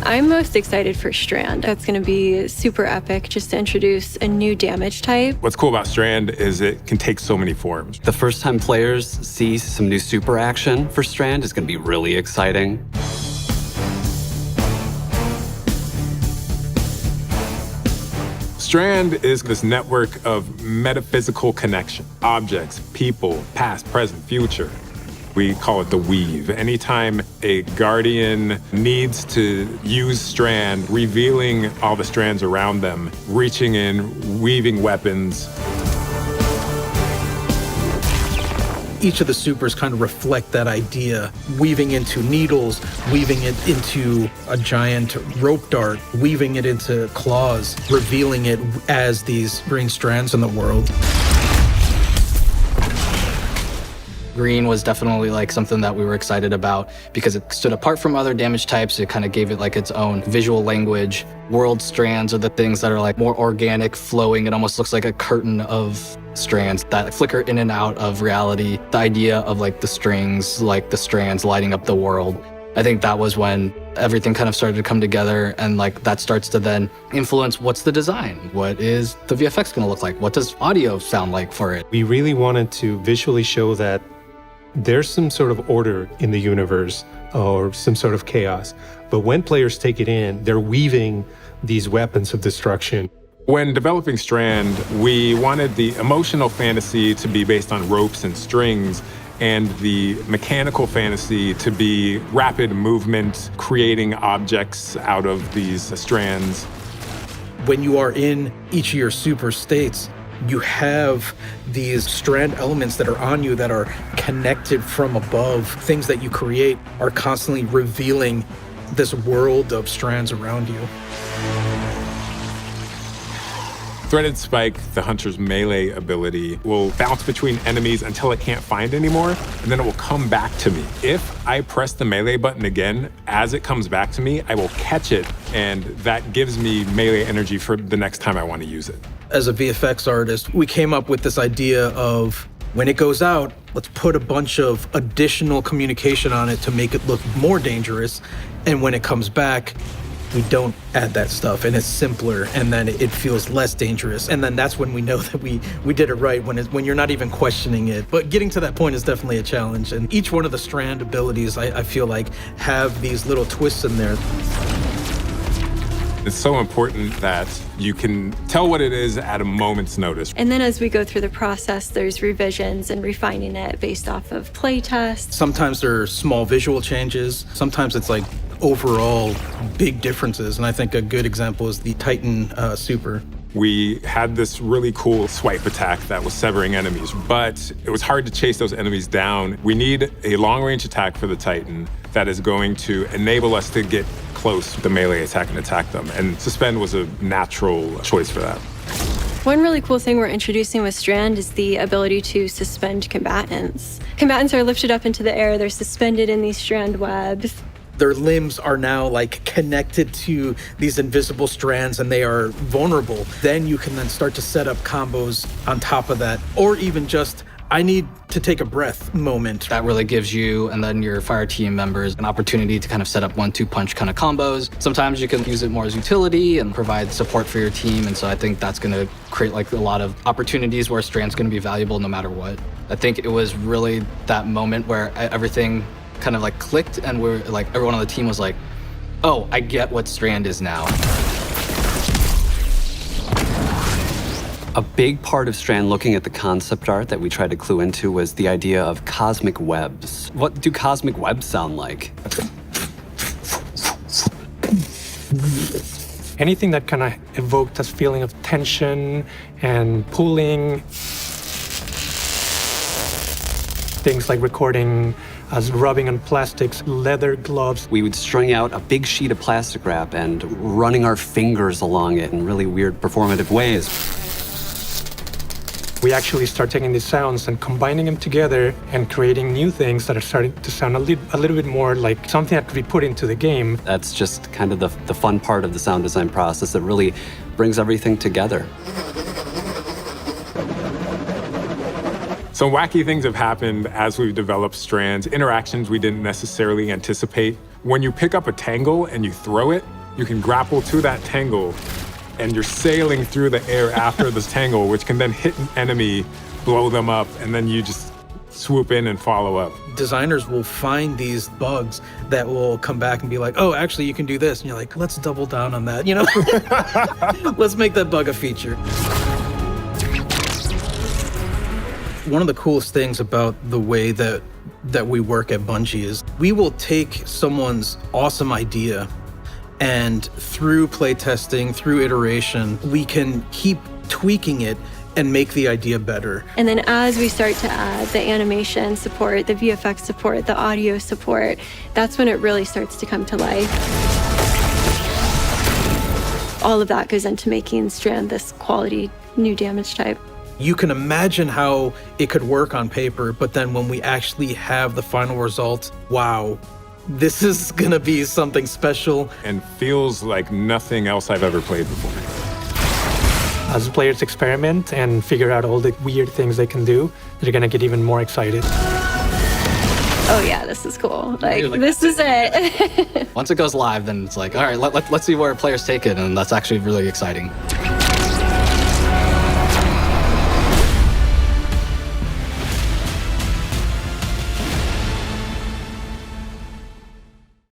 I'm most excited for Strand. That's going to be super epic just to introduce a new damage type. What's cool about Strand is it can take so many forms. The first time players see some new super action for Strand is going to be really exciting. Strand is this network of metaphysical connection. Objects, people, past, present, future. We call it the weave. Anytime a guardian needs to use Strand, revealing all the strands around them, reaching in, weaving weapons. Each of the supers kind of reflect that idea, weaving into needles, weaving it into a giant rope dart, weaving it into claws, revealing it as these green strands in the world. Green was definitely like something that we were excited about because it stood apart from other damage types. It kind of gave it like its own visual language. World strands are the things that are like more organic, flowing. It almost looks like a curtain of strands that flicker in and out of reality. The idea of like the strings, like the strands lighting up the world. I think that was when everything kind of started to come together, and like that starts to then influence what's the design? What is the VFX gonna look like? What does audio sound like for it? We really wanted to visually show that there's some sort of order in the universe or some sort of chaos. But when players take it in, they're weaving these weapons of destruction. When developing Strand, we wanted the emotional fantasy to be based on ropes and strings, and the mechanical fantasy to be rapid movement, creating objects out of these strands. When you are in each of your super states, you have these strand elements that are on you that are connected from above. Things that you create are constantly revealing this world of strands around you. Threaded Spike, the hunter's melee ability, will bounce between enemies until it can't find anymore, and then it will come back to me. If I press the melee button again, as it comes back to me, I will catch it, and that gives me melee energy for the next time I want to use it. As a VFX artist, we came up with this idea of when it goes out, let's put a bunch of additional communication on it to make it look more dangerous, and when it comes back, we don't add that stuff, and it's simpler, and then it feels less dangerous. And then that's when we know that we did it right, when you're not even questioning it. But getting to that point is definitely a challenge. And each one of the strand abilities, I feel like, have these little twists in there. It's so important that you can tell what it is at a moment's notice. And then as we go through the process, there's revisions and refining it based off of play tests. Sometimes there are small visual changes. Sometimes it's like overall big differences. And I think a good example is the Titan Super. We had this really cool swipe attack that was severing enemies, but it was hard to chase those enemies down. We need a long-range attack for the Titan that is going to enable us to get close to the melee attack and attack them. And Suspend was a natural choice for that. One really cool thing we're introducing with Strand is the ability to suspend combatants. Combatants are lifted up into the air, they're suspended in these strand webs. Their limbs are now like connected to these invisible strands and they are vulnerable. Then you can then start to set up combos on top of that, or even just, I need to take a breath moment. That really gives you and then your fire team members an opportunity to kind of set up 1-2 punch kind of combos. Sometimes you can use it more as utility and provide support for your team. And so I think that's going to create like a lot of opportunities where Strand's going to be valuable no matter what. I think it was really that moment where everything kind of like clicked and we're like, everyone on the team was like, oh, I get what Strand is now. A big part of Strand looking at the concept art that we tried to clue into was the idea of cosmic webs. What do cosmic webs sound like? Anything that kind of evoked this feeling of tension and pulling. Things like recording us rubbing on plastics, leather gloves. We would string out a big sheet of plastic wrap and running our fingers along it in really weird performative ways. We actually start taking these sounds and combining them together and creating new things that are starting to sound a little bit more like something that could be put into the game. That's just kind of the fun part of the sound design process that really brings everything together. Some wacky things have happened as we've developed Strands, interactions we didn't necessarily anticipate. When you pick up a tangle and you throw it, You can grapple to that tangle, and you're sailing through the air after this tangle, which can then hit an enemy, blow them up, and then you just swoop in and follow up. Designers will find these bugs that will come back and be like, oh, actually, you can do this. And you're like, let's double down on that, you know? Let's make that bug a feature. One of the coolest things about the way that we work at Bungie is we will take someone's awesome idea, and through playtesting, through iteration, we can keep tweaking it and make the idea better. And then as we start to add the animation support, the VFX support, the audio support, that's when it really starts to come to life. All of that goes into making Strand this quality new damage type. You can imagine how it could work on paper, but then when we actually have the final result, wow, this is gonna be something special. And feels like nothing else I've ever played before. As players experiment and figure out all the weird things they can do, they're gonna get even more excited. Oh yeah, this is cool. Like this is it. Once it goes live, then it's like, all right, let's see where players take it, and that's actually really exciting.